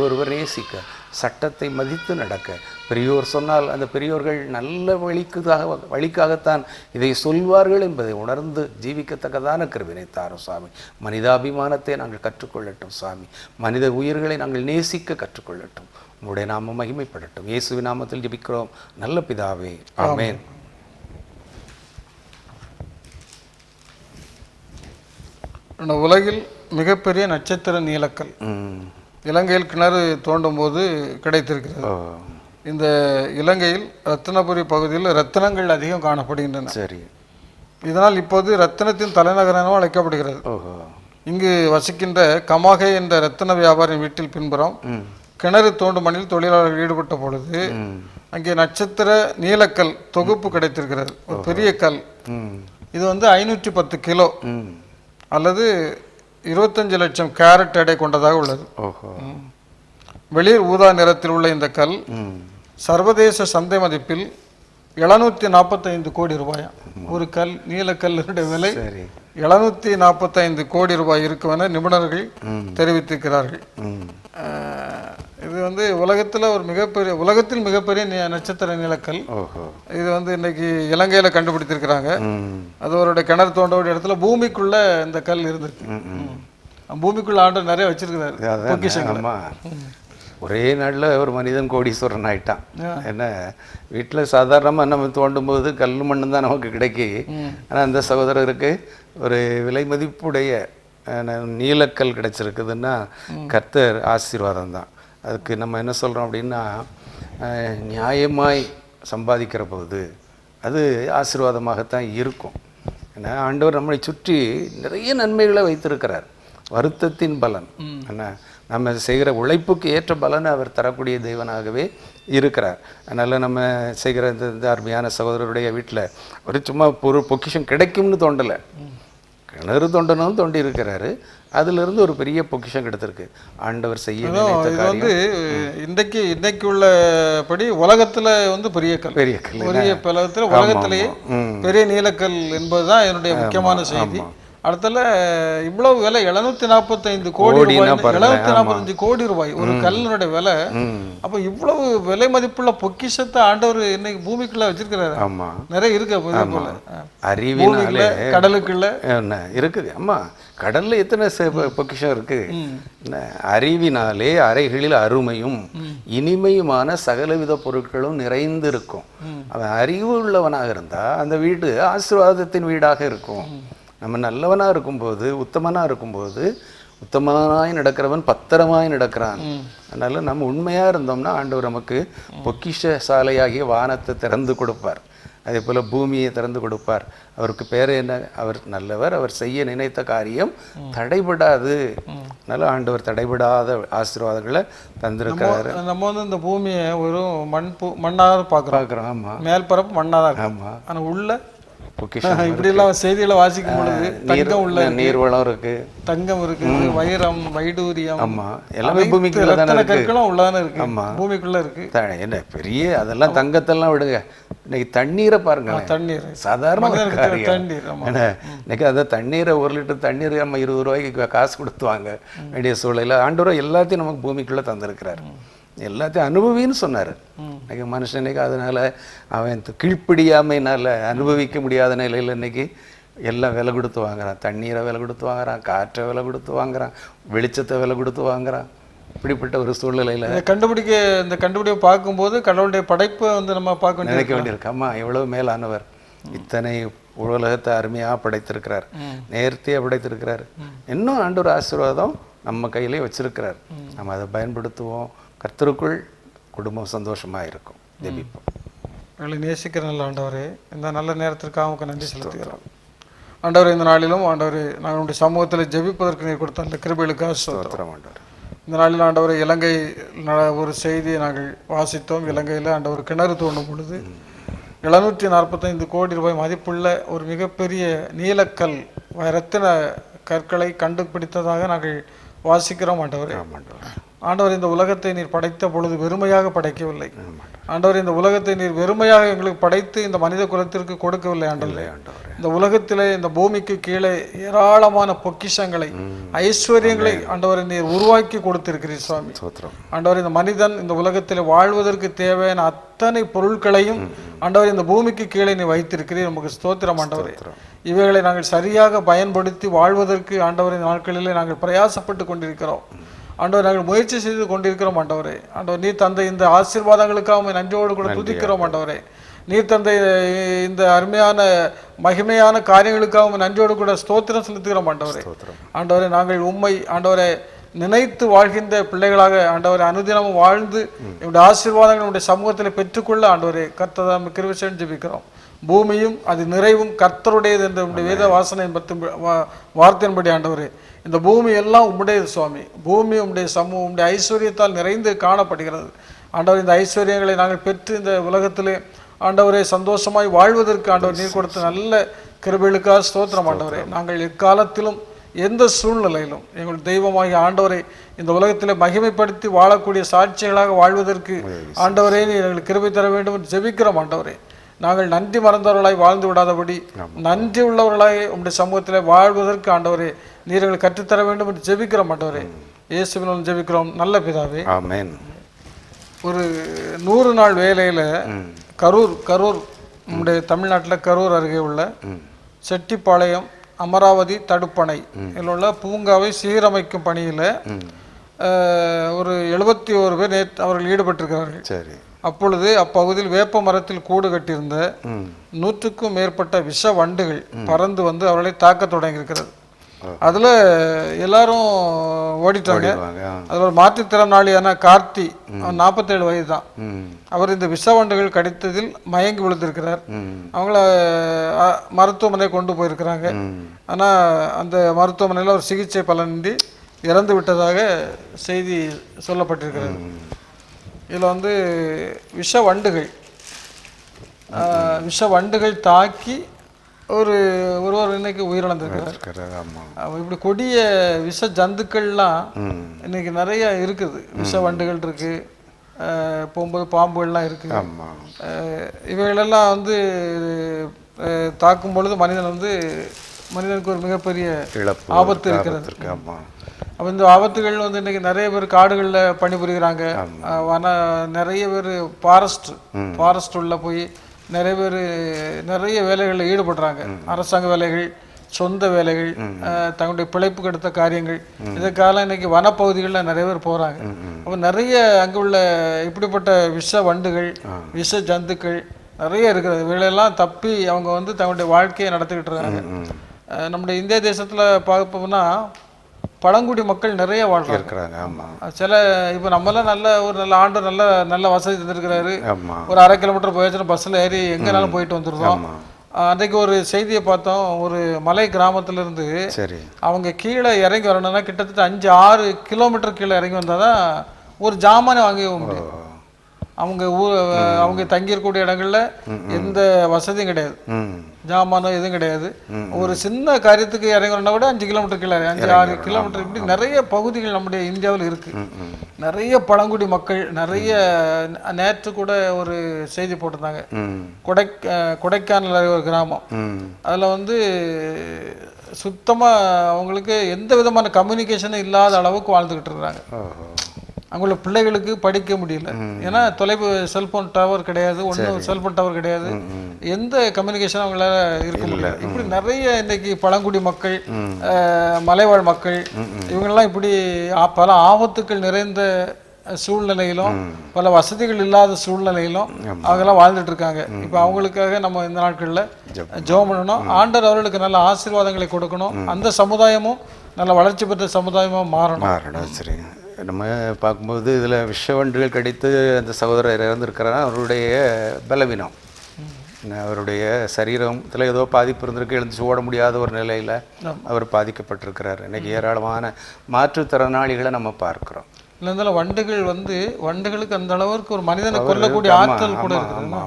B: ஒருவர் நேசிக்க, சட்டத்தை மதித்து நடக்க, பெரியோர் சொன்னால் அந்த பெரியோர்கள் நல்ல வழிக்காகத்தான் இதை சொல்வார்கள் என்பதை உணர்ந்து ஜீவிக்கத்தக்கதான கிருபையை தாரும் சாமி. மனிதாபிமானத்தை நாங்கள் கற்றுக்கொள்ளட்டும் சாமி. மனித உயிர்களை நாங்கள் நேசிக்க கற்றுக்கொள்ளட்டும். உங்களுடைய நாமம் மகிமைப்படட்டும். இயேசுவின் நாமத்தில் ஜெபிக்கிறோம் நல்ல பிதாவே, ஆமென்.
A: உலகில் மிகப்பெரிய நட்சத்திர நீலக்கல் இலங்கையில் கிணறு தோண்டும் போது கிடைத்திருக்கிறது. இந்த இலங்கையில் ரத்தினபுரி பகுதியில் ரத்தினங்கள் அதிகம் காணப்படுகின்றன.
B: சரி.
A: இதனால் இப்போது ரத்தினத்தின் தலைநகரம் அழைக்கப்படுகிறது. இங்கு வசிக்கின்ற கமாகே என்ற ரத்தின வியாபாரியின் வீட்டில் பின்புறம் கிணறு தோண்டும் பணியில் தொழிலாளர்கள் ஈடுபட்ட பொழுது அங்கே நட்சத்திர நீலக்கல் தொகுப்பு கிடைத்திருக்கிறது. ஒரு பெரிய கல். இது 510 கிலோ அல்லது 25 லட்சம் கேரட் எடை கொண்டதாக உள்ளது. வெளிர் ஊதா நிறத்தில் உள்ள இந்த கல் சர்வதேச சந்தை மதிப்பில் 745 கோடி ரூபாயா. ஒரு கல், நீலக்கல்லுடைய விலை 745 கோடி ரூபாய் இருக்கும் என நிபுணர்கள் தெரிவித்திருக்கிறார்கள். இது உலகத்தில் மிகப்பெரிய நட்சத்திர நீலக்கல். இது இன்னைக்கு இலங்கையில கண்டுபிடித்திருக்கிறாங்க. அது அவருடைய கிணறு தோண்டக்கூடிய இடத்துல பூமிக்குள்ள இந்த கல் இருந்திருக்கு. பூமிக்குள்ள ஆண்டு நிறைய வச்சிருக்கிறாரு பொக்கிஷங்கள்.
B: ஒரே நாளில் ஒரு மனிதன் கோடீஸ்வரன் ஆயிட்டான். என்ன வீட்டில் சாதாரணமாக நம்ம தோண்டும் போது கல் மண்ணு தான் நமக்கு கிடைக்கி. ஆனால் அந்த சகோதரருக்கு ஒரு விலை மதிப்புடைய நீலக்கல் கிடைச்சிருக்குதுன்னா கர்த்தர் ஆசீர்வாதம் தான். அதுக்கு நம்ம என்ன சொல்கிறோம் அப்படின்னா, நியாயமாய் சம்பாதிக்கிற போது அது ஆசீர்வாதமாகத்தான் இருக்கும். ஏன்னா ஆண்டவர் நம்மளை சுற்றி நிறைய நன்மைகளை வைத்திருக்கிறார். வருத்தத்தின் பலன் என்ன, நம்ம செய்கிற உழைப்புக்கு ஏற்ற பலனை அவர் தரக்கூடிய தெய்வனாகவே இருக்கிறார். அதனால் நம்ம செய்கிற இந்த அருமையான சகோதரருடைய வீட்டில் ஒரு சும்மா பொக்கிஷம் கிடைக்கும்னு தோண்டலை, கிணறு தோண்டணும் தோண்டி இருக்கிறாரு. அதிலிருந்து ஒரு பெரிய பொக்கிஷம் கிடைத்திருக்கு. ஆண்டவர் செய்ய
A: வந்து இன்னைக்கு உள்ளபடி உலகத்துல வந்து பெரிய பலகத்தில் உலகத்திலேயே பெரிய நீலக்கல் என்பதுதான் என்னுடைய முக்கியமான செய்தி. அடுத்தல இவ்வளவு விலை 745 கோடி ரூபாய், 745 கோடி ரூபாய் ஒரு கல்லினுடைய விலை. அப்ப இவ்வளவு விலை மதிப்புள்ள பொக்கிஷத்தை ஆண்டவர் இன்னைக்கு பூமிக்குள்ள வச்சிருக்கிறாரு. நிறைய இருக்கு,
B: அறிவினால
A: கடலுக்குள்ள
B: இருக்குது. ஆமா, கடல்ல எத்தனை பொக்கிஷம் இருக்கு. அறிவினாலே அறைகளில் அருமையும் இனிமையுமான சகலவித பொருட்களும் நிறைந்து இருக்கும். அவன் அறிவு உள்ளவனாக இருந்தா அந்த வீடு ஆசீர்வாதத்தின் வீடாக இருக்கும். நம்ம நல்லவனாக இருக்கும்போது, உத்தமனாக இருக்கும்போது, உத்தமனாய் நடக்கிறவன் பத்திரமாய் நடக்கிறான். அதனால் நம்ம உண்மையாக இருந்தோம்னா ஆண்டவர் நமக்கு பொக்கிஷ சாலையாகிய வானத்தை திறந்து கொடுப்பார். அதே போல் பூமியை திறந்து கொடுப்பார். அவருக்கு பேர் என்ன? அவர் நல்லவர், அவர் செய்ய நினைத்த காரியம் தடைபடாது. அதனால் ஆண்டவர் தடைபடாத ஆசீர்வாதங்களை தந்திருக்கிறாரு.
A: நம்ம வந்து இந்த பூமியை ஒரு மண்ணாக பார்க்குறோம். ஆமாம், மேல்பரப்பு மண்ணாக தான். ஆமாம், ஆனால் உள்ள இப்படிலாம் செய்திகளை வாசிக்கும் பொழுது தங்கம் உள்ள
B: நீர்வளம் இருக்கு,
A: தங்கம் இருக்கு, வைரம், வைடூரியம்,
B: ஆமா, எல்லாமே பூமிக்குள்ள தானே
A: கற்களும் உள்ளதானே இருக்கு. ஆமா, பூமிக்குள்ள இருக்கு.
B: என்ன பெரிய அதெல்லாம் தங்கத்தெல்லாம் விடுங்க, இன்னைக்கு தண்ணீரை பாருங்க. தண்ணீர் சாதாரண தண்ணீர். இன்னைக்கு அந்த தண்ணீரை 1 லிட்டர் தண்ணீர் நம்ம 20 ரூபாய்க்கு காசு கொடுத்து வாங்க வேண்டிய சூழலில் ஆண்டவர் எல்லாத்தையும் நமக்கு பூமிக்குள்ள தந்திருக்கிறார். எல்லாத்தையும் அனுபவின்னு சொன்னார். இன்னைக்கு மனுஷன் இன்னைக்கு அதனால அவன் கீழ்ப்படியாமையினால அனுபவிக்க முடியாத நிலையில் இன்னைக்கு எல்லாம் விலை கொடுத்து வாங்குறான். தண்ணீரை விலை கொடுத்து வாங்குறான், காற்றை விலை கொடுத்து வாங்குறான், வெளிச்சத்தை விலை கொடுத்து வாங்குறான். இப்படிப்பட்ட ஒரு சூழ்நிலையில்
A: இந்த கண்டுபிடிப்பை பார்க்கும்போது கடவுளுடைய படைப்பை வந்து நம்ம பார்க்க
B: நினைக்க வேண்டியிருக்கு. அம்மா எவ்வளவு மேலானவர், இத்தனை உலகத்தை அருமையாக படைத்திருக்கிறார், நேர்த்தியாக படைத்திருக்கிறார். இன்னும் ஆண்டவர் ஆசீர்வாதம் நம்ம கையிலே வச்சிருக்கிறார். நம்ம அதை பயன்படுத்துவோம். கர்த்தருக்குள் குடும்பம் சந்தோஷமாக இருக்கும். ஜெபிப்போம்.
A: எங்களை நேசிக்கிற நல்ல ஆண்டவரே, இந்த நல்ல நேரத்திற்காக உங்களுக்கு நன்றி செலுத்துகிறோம். ஆண்டவர், இந்த நாளிலும் ஆண்டவர் நாங்களுடைய சமூகத்தில் ஜெபிப்பதற்கு நீர் கொடுத்த அந்த கிருபைகளுக்காக ஸ்தோத்திரம். ஆண்டவர், இந்த நாளில் ஆண்டவர் இலங்கை ஒரு செய்தியை நாங்கள் வாசித்தோம். இலங்கையில் ஆண்டவர் கிணறு தோண்டும் பொழுது 745 கோடி ரூபாய் மதிப்புள்ள ஒரு மிகப்பெரிய நீலக்கல் ரத்தின கற்களை கண்டுபிடித்ததாக நாங்கள் வாசிக்கிறோம். ஆண்டவர், ஆண்டவர், இந்த உலகத்தை நீர் படைத்த பொழுது வெறுமையாக படைக்கவில்லை. ஆண்டவர், இந்த உலகத்தை நீர் வெறுமையாக எங்களுக்கு படைத்து இந்த மனித குலத்திற்கு கொடுக்கவில்லை. ஆண்டவர், இந்த உலகத்திலே இந்த பூமிக்கு கீழே ஏராளமான பொக்கிஷங்களை, ஐஸ்வர்யங்களை ஆண்டவரை நீர் உருவாக்கி கொடுத்திருக்கிறீர் சுவாமி. ஆண்டவர், இந்த மனிதன் இந்த உலகத்தில் வாழ்வதற்கு தேவையான அத்தனை பொருட்களையும் ஆண்டவர் இந்த பூமிக்கு கீழே நீ வைத்திருக்கிறீர். நமக்கு ஸ்தோத்திரம். ஆண்டவரே, இவைகளை நாங்கள் சரியாக பயன்படுத்தி வாழ்வதற்கு ஆண்டவரின் நாட்களிலே நாங்கள் பிரயாசப்பட்டு கொண்டிருக்கிறோம். ஆண்டவர், நாங்கள் முயற்சி செய்து கொண்டிருக்கிறோம். ஆண்டவரே, ஆண்டவர், நீர் தந்த இந்த ஆசீர்வாதங்களுக்காக நன்றியோடு கூட துதிக்கிறோம். ஆண்டவரே, நீர் தந்த இந்த அருமையான மகிமையான காரியங்களுக்காக நன்றியோடு கூட ஸ்தோத்திரம் செலுத்துகிறோம். ஆண்டவரே, ஆண்டவரே, நாங்கள் உம்மை ஆண்டவரை நினைத்து வாழ்கின்ற பிள்ளைகளாக ஆண்டவரை அனுதினமும் வாழ்ந்து என்னுடைய ஆசீர்வாதங்கள் என்னுடைய சமூகத்தில் பெற்றுக்கொள்ள ஆண்டவரே கர்த்தர் கிருபை செய்து ஜெபிக்கிறோம். பூமியும் அது நிறைவும் கர்த்தருடையது என்ற உடைய வேத வாசனை வார்த்தையின்படி ஆண்டவரே, இந்த பூமி எல்லாம் உம்முடையது சுவாமி. பூமி உம்முடைய சமூகம் உம்முடைய ஐஸ்வர்யத்தால் நிறைந்து காணப்படுகிறது. ஆண்டவர், இந்த ஐஸ்வர்யங்களை நாங்கள் பெற்று இந்த உலகத்திலே ஆண்டவரை சந்தோஷமாய் வாழ்வதற்கு ஆண்டவர் நீர் கொடுத்த நல்ல கிருபைகளுக்காக ஸ்தோத்திரம். ஆண்டவரே, நாங்கள் எக்காலத்திலும் எந்த சூழ்நிலையிலும் எங்கள் தெய்வமாகிய ஆண்டவரை இந்த உலகத்தில் மகிமைப்படுத்தி வாழக்கூடிய சாட்சிகளாக வாழ்வதற்கு ஆண்டவரே நீர் எங்களுக்கு கிருபை தர வேண்டும் என்று ஜெபிக்கிறோம். ஆண்டவரே, நாங்கள் நன்றி மறந்தவர்களாய் வாழ்ந்து விடாதபடி நன்றி உள்ளவர்களாய் உங்களுடைய சமூகத்தில் வாழ்வதற்கு ஆண்டவரே நீர் எங்களுக்கு கற்றுத்தர வேண்டும் என்று ஜெபிக்கிறோம். ஆண்டவரே, இயேசுவின் ஜெபிக்கிறோம் நல்ல பிதாவே, ஆமென். ஒரு 100 நாள் வேலையில் கரூர் நம்முடைய தமிழ்நாட்டில் கரூர் அருகே உள்ள செட்டிப்பாளையம் அமராவதி தடுப்பணை இதில் உள்ள பூங்காவை சீரமைக்கும் பணியில் ஒரு 71 பேர் அவர்கள் ஈடுபட்டிருக்கிறார்கள்.
B: சரி.
A: அப்பொழுது அப்பகுதியில் வேப்ப மரத்தில் கூடு கட்டியிருந்த 100க்கும் மேற்பட்ட விஷ வண்டுகள் பறந்து வந்து அவர்களை தாக்க தொடங்கியிருக்கிறது. அதில் எல்லாரும் ஓடிட்டாங்க. அதில் ஒரு மாற்றுத்திறனாளியான கார்த்தி, 47 வயது தான். அவர் இந்த விஷ வண்டுகள் கடித்ததில் மயங்கி விழுந்திருக்கிறார். அவங்கள மருத்துவமனை கொண்டு போயிருக்கிறாங்க. ஆனால் அந்த மருத்துவமனையில் ஒரு சிகிச்சை பலனின்றி இறந்து விட்டதாக செய்தி சொல்லப்பட்டிருக்கிறது. இதில் வந்து விஷ வண்டுகள் தாக்கி ஒருவர் இன்னைக்கு உயிரிழந்திருக்கிறார். இப்படி கொடிய விஷ ஜந்துக்கள்லாம் இன்னைக்கு நிறைய இருக்குது. விஷ வண்டுகள் இருக்கு, போகும்போது பாம்புகள்லாம் இருக்கு. இவைகளெல்லாம் வந்து தாக்கும் பொழுது மனிதனுக்கு ஒரு மிகப்பெரிய ஆபத்து இருக்கிறது. அப்போ இந்த ஆபத்துகள் வந்து இன்னைக்கு நிறைய பேர் காடுகளில் பணிபுரிகிறாங்க. நிறைய பேர் ஃபாரஸ்ட் உள்ள போய் நிறைய பேர் நிறைய வேலைகளில் ஈடுபடுறாங்க. அரசாங்க வேலைகள், சொந்த வேலைகள், தங்களுடைய பிழைப்புக்கு எடுத்த காரியங்கள், இதுக்காக இன்னைக்கு வனப்பகுதிகளில் நிறைய பேர் போகிறாங்க. அப்போ நிறைய அங்கே உள்ள இப்படிப்பட்ட விஷ வண்டுகள், விஷ ஜந்துக்கள் நிறைய இருக்கிறது. இவைகளெல்லாம் தப்பி அவங்க வந்து தங்களுடைய வாழ்க்கையை நடத்திக்கிட்டு இருக்காங்க. நம்முடைய இந்திய தேசத்தில் பார்ப்போம்னா பழங்குடி மக்கள் நிறைய வாழ்றாங்க. சில இப்போ நம்மளாம் நல்ல ஆண்டு நல்ல வசதி தந்திருக்கிறாரு. ஒரு 1/2 கிலோமீட்டர் போயாச்சுன்னா பஸ்ஸில் ஏறி எங்கேனாலும் போயிட்டு வந்துருந்தோம். அன்றைக்கு ஒரு செய்தியை பார்த்தோம். ஒரு மலை கிராமத்திலிருந்து அவங்க கீழே இறங்கி வரணும்னா கிட்டத்தட்ட 5-6 கிலோமீட்டர் கீழே இறங்கி வந்தால் தான் ஒரு ஜாமானை வாங்கி முடியும். அவங்க தங்கியிருக்கக்கூடிய இடங்கள்ல எந்த வசதியும் கிடையாது, ஜாமானோ எதுவும் கிடையாது. ஒரு சின்ன காரியத்துக்கு இறங்கணும்னா கூட 5 கிலோமீட்டர் கீழே, 5-6 கிலோமீட்டர், இப்படி நிறைய பகுதிகள் நம்முடைய இந்தியாவில் இருக்கு. நிறைய பழங்குடி மக்கள் நிறைய. நேற்று கூட ஒரு செய்தி போட்டிருந்தாங்க. கொடைக்கானல் ஒரு கிராமம், அதில் வந்து சுத்தமாக அவங்களுக்கு எந்த விதமான கம்யூனிகேஷனும் இல்லாத அளவுக்கு வாழ்ந்துக்கிட்டு இருக்கிறாங்க. அவங்கள பிள்ளைகளுக்கு படிக்க முடியல. ஏன்னா செல்போன் டவர் கிடையாது, ஒன்றும் செல்போன் டவர் கிடையாது, எந்த கம்யூனிகேஷனும் அவங்களால இருக்க முடியல. இப்படி நிறைய இன்னைக்கு பழங்குடி மக்கள், மலைவாழ் மக்கள், இவங்கெல்லாம் இப்படி பல ஆபத்துக்கள் நிறைந்த சூழ்நிலையிலும் பல வசதிகள் இல்லாத சூழ்நிலையிலும் அவங்கெல்லாம் வாழ்ந்துட்டு இருக்காங்க. இப்போ அவங்களுக்காக நம்ம இந்த நாட்களில் ஜெபம் பண்ணணும். ஆண்டவர் அவர்களுக்கு நல்ல ஆசீர்வாதங்களை கொடுக்கணும். அந்த சமுதாயமும் நல்ல வளர்ச்சி பெற்ற சமுதாயமாக மாறணும்.
B: சரிங்க. நம்ம பார்க்கும்போது இதில் விஷவண்டுகள் கடித்து அந்த சகோதரர் இறந்துருக்கிறார். அவருடைய பலவீனம், அவருடைய சரீரத்தில் ஏதோ பாதிப்பு இருந்திருக்கு, எழுந்துச்சு ஓட முடியாத ஒரு நிலையில் அவர் பாதிக்கப்பட்டிருக்கிறார். இன்றைக்கி ஏராளமான மாற்றுத்திறனாளிகளை நம்ம பார்க்குறோம்.
A: இருந்தாலும் வண்டுகளுக்கு அந்த அளவுக்கு ஒரு மனிதனை கொல்லக்கூடிய ஆற்றல் கூட இருக்குது.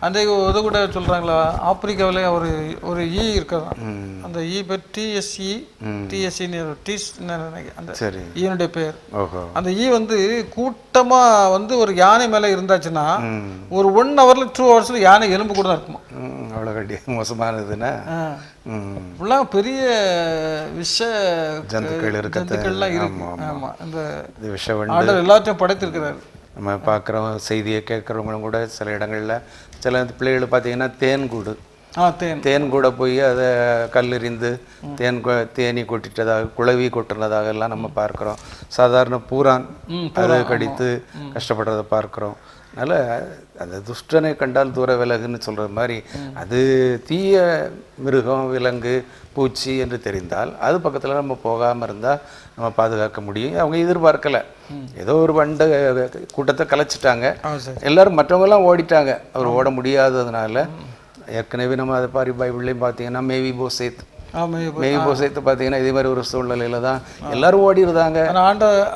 A: அந்த இது கூட சொல்றாங்களா, ஆப்பிரிக்காவிலே ஒரு ஈ இருக்கிறதான். அந்த ஈ பேர் அந்த ஈனுடைய பேர். அந்த ஈ வந்து கூட்டமா வந்து ஒரு யானை மேல இருந்தாச்சுன்னா ஒரு 1 ஹவர்ல 2 ஹவர்ஸ்ல யானை எலும்பு கூட தான் இருக்குமா.
B: அவ்வளோ கட்டி மோசமானதுன்னா
A: பெரிய விஷ ஜந்துக்கள்லாம் இருக்கு. ஆமா, இந்த விஷவண்டு எல்லாத்தையும் படைத்திருக்கிறாரு.
B: நம்ம பார்க்குறோம், செய்தியை கேட்குறவங்களும் கூட சில இடங்களில் சில பிள்ளைகள் பார்த்தீங்கன்னா தேன் கூட போய் அதை கல்லெறிந்து தேனி கொட்டிட்டதாக, குளவி கொட்டுனதாக எல்லாம் நம்ம பார்க்குறோம். சாதாரண பூரான் அதை கடித்து கஷ்டப்படுறதை பார்க்குறோம். அதனால் அந்த துஷ்டனை கண்டால் தூர விலகுன்னு சொல்கிற மாதிரி, அது தீய மிருகம், விலங்கு, பூச்சி என்று தெரிந்தால் அது பக்கத்தில் நம்ம போகாமல் இருந்தால் நம்ம பாதுகாக்க முடியும். அவங்க எதிர்பார்க்கலை, ஏதோ ஒரு வண்டை கூட்டத்தை கலைச்சிட்டாங்க, எல்லோரும் மற்றவங்கெல்லாம் ஓடிட்டாங்க. அவர் ஓட முடியாததுனால ஏற்கனவே நம்ம அதை பைபிள்லையும் பார்த்தீங்கன்னா மேவிபோசேத் பார்த்தீங்கன்னா இதே மாதிரி ஒரு சூழ்நிலையில தான் எல்லாரும் ஓடி இருந்தாங்க.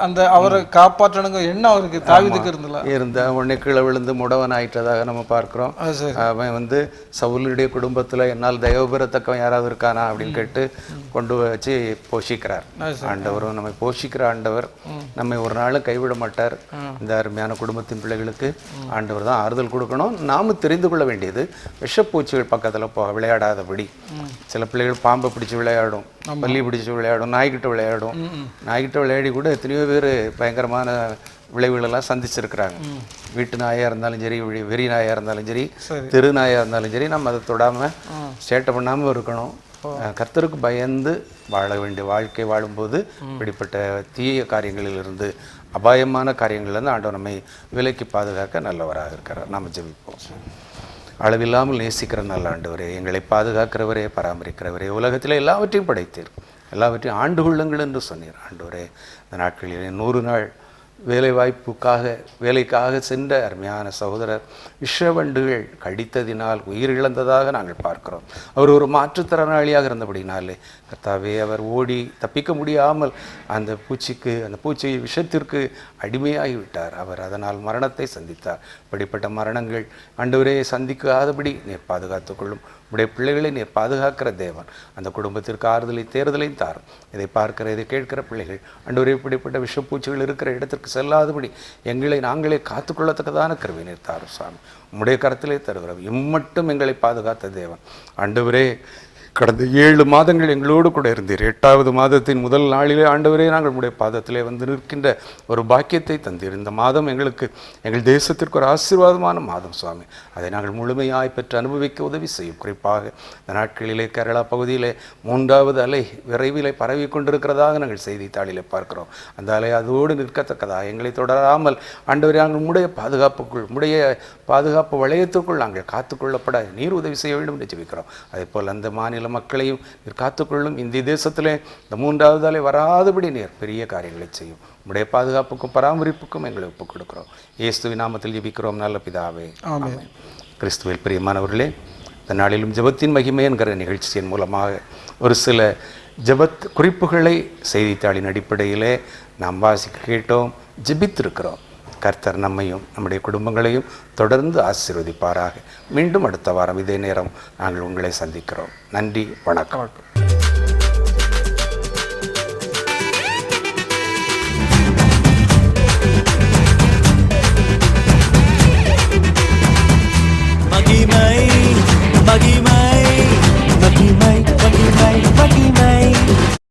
A: அந்த அவரை காப்பாற்றணுங்க எண்ணம் அவருக்கு தாவீதுக்கு
B: இருந்த உடனே கீழே விழுந்து முடவன் ஆயிட்டதாக நம்ம பார்க்கிறோம். அவன் வந்து சவுலுடைய குடும்பத்துல என்னால் தயவு பெறத்தக்கவன் யாராவது இருக்கானா அப்படின்னு கேட்டு கொண்டு வச்சு போஷிக்கிறார். ஆண்டவரும் நம்மை போஷிக்கிற ஆண்டவர், நம்மை ஒரு நாளும் கைவிட மாட்டார். இந்த அருமையான குடும்பத்தின் பிள்ளைகளுக்கு ஆண்டவர் தான் ஆறுதல் கொடுக்கணும். நாம தெரிந்து கொள்ள வேண்டியது, விஷப்பூச்சிகள் பக்கத்துல விளையாடாதபடி. சில பிள்ளைகள் பாம்பு பிடிச்சி விளையாடும், பள்ளி பிடிச்சி விளையாடும், நாய்கிட்ட விளையாடி கூட எத்தனையோ பேர் பயங்கரமான விளைவுகளெல்லாம் சந்திச்சிருக்கிறாங்க. வீட்டு நாயாக இருந்தாலும் சரி, வெறி நாயாக இருந்தாலும் சரி, தெரு நாயாக இருந்தாலும் சரி, நம்ம அதை தொடாமல் சேட்டை பண்ணாமல் இருக்கணும். கர்த்தருக்கு பயந்து வாழ வேண்டிய வாழ்க்கை வாழும்போது இப்படிப்பட்ட தீய காரியங்களிலிருந்து, அபாயமான காரியங்களிலிருந்து ஆண்டவர் நம்மை விலக்கி பாதுகாக்க நல்லவராக இருக்கிறார். நாம் ஜெபிப்போம். அளவில்லாமல் நேசிக்கிற நல்ல ஆண்டவரே, எங்களை பாதுகாக்கிறவரே, பராமரிக்கிறவரே, உலகத்தில் எல்லாவற்றையும் படைத்தீர், எல்லாவற்றையும் ஆண்டு கொள்ளுங்கள் என்று சொன்னீர். ஆண்டவரே, இந்த நாட்களிலே 100 நாள் வேலைக்காக சென்ற அருமையான சகோதரர் விஷவண்டுகள் கடித்ததினால் உயிரிழந்ததாக நாங்கள் பார்க்கிறோம். அவர் ஒரு மாற்றுத்திறனாளியாக இருந்தபடினாலே கர்த்தாவே, அவர் ஓடி தப்பிக்க முடியாமல் அந்த பூச்சி விஷத்திற்கு அடிமையாகிவிட்டார். அவர் அதனால் மரணத்தை சந்தித்தார். இப்படிப்பட்ட மரணங்கள் ஆண்டவரே சந்திக்காதபடி நீர் பாதுகாத்துக்கொள்ளும். உடைய பிள்ளைகளை நீர் பாதுகாக்கிற தேவன். அந்த குடும்பத்திற்கு தேறுதலையும் தாரும். இதை பார்க்கிற, இதை கேட்கிற பிள்ளைகள் ஆண்டவரே, இப்படிப்பட்ட விஷப்பூச்சிகள் இருக்கிற இடத்திற்கு செல்லாதபடி எங்களை நாங்களே காத்துக்கொள்ளத்தக்கதான கிருபை நீர் தாரும் சாமி. உம்முடைய கரத்திலே தருகிறோம். இம்மட்டும் எங்களை பாதுகாத்த தேவன். ஆண்டவரே, கடந்த 7 மாதங்கள் எங்களோடு கூட இருந்தீர். 8வது மாதத்தின் முதல் நாளிலே ஆண்டவரே, நாங்கள் உடைய பாதத்திலே வந்து நிற்கின்ற ஒரு பாக்கியத்தை தந்தீர். இந்த மாதம் எங்கள் தேசத்திற்கு ஒரு ஆசீர்வாதமான மாதம் சுவாமி. அதை நாங்கள் முழுமையாய் பெற்று அனுபவிக்க உதவி செய்யும். குறிப்பாக இந்த நாட்களிலே கேரளா பகுதியிலே 3வது அலை விரைவிலே பரவி கொண்டிருக்கிறதாக நாங்கள் செய்தித்தாளிலே பார்க்கிறோம். அந்த அலை அதோடு நிற்கத்தக்கதாக எங்களை தொடராமல் ஆண்டவரே, நாங்கள் உடைய பாதுகாப்பு வளையத்திற்குள் நாங்கள் காத்துக்கொள்ளப்பட நீர் உதவி செய்ய வேண்டும் என்று ஜெபிக்கிறோம். அதே போல் அந்த மாநில மக்களையும் நீர் காத்துக்கொள்ளும். இந்திய தேசத்திலே இந்த 3வது அலை வராதபடி நீர் பெரிய காரியங்களை செய்யும். உடைய பாதுகாப்புக்கும் பராமரிப்புக்கும் எங்களை ஒப்புக் கொடுக்கிறோம். இயேசுவின் நாமத்தில் ஜெபிக்கிறோம் நல்ல பிதாவே, ஆமென். கிறிஸ்துவில் பிரியமானவர்களே, இந்த நாளிலும் ஜெபத்தின் மகிமை என்கிற நிகழ்ச்சியின் மூலமாக ஒரு சில ஜெபத் குறிப்புகளை செய்தித்தாளின் அடிப்படையிலே நாம் வாசிக்க கேட்டோம், ஜெபித்திருக்கிறோம். கர்த்தர் நம்மையும் நம்முடைய குடும்பங்களையும் தொடர்ந்து ஆசீர்வதிப்பாராக. மீண்டும் அடுத்த வாரம் இதே நேரம் நாங்கள் உங்களை சந்திக்கிறோம். நன்றி, வணக்கம்.